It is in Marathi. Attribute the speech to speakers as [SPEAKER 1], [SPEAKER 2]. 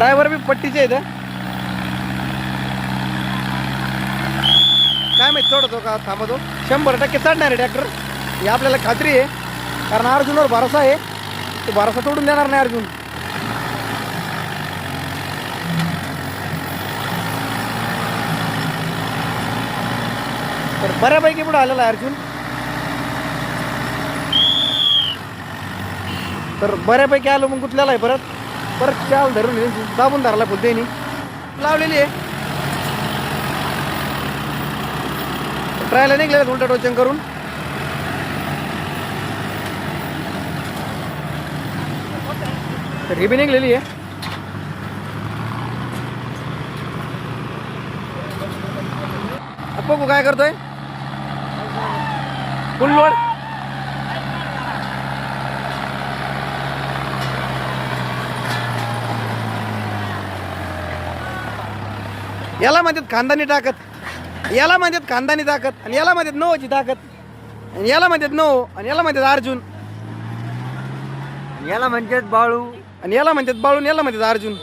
[SPEAKER 1] ड्रायव्हर बी पट्टीचे आहेत. काय माहिती चढतो का थांबतो. 100% चढणार आहे ट्रॅक्टर ही आपल्याला खात्री आहे. कारण अर्जुनवर भरोसा आहे. तो भरोसा तोडून देणार नाही अर्जुन. तर बऱ्यापैकी पुढे आलेला आहे अर्जुन. तर बऱ्यापैकी आलो मग गुतलेला आहे. परत चाल धरून दाबून धरला फुलतेनी लावलेली आहे. ट्रायला निघले उलटा टोचन करून. तर ही बी निघलेली आहे. बघू काय करतोय. फुल लोड. याला म्हणतात खानदानी ताकद, याला म्हणतात खानदानी ताकद, आणि याला म्हणतात नोची ताकद, आणि याला म्हणतात नो, आणि याला म्हणतात अर्जुन,
[SPEAKER 2] याला म्हणतात बाळू,
[SPEAKER 1] आणि याला म्हणतात बाळून, याला म्हणतात अर्जुन.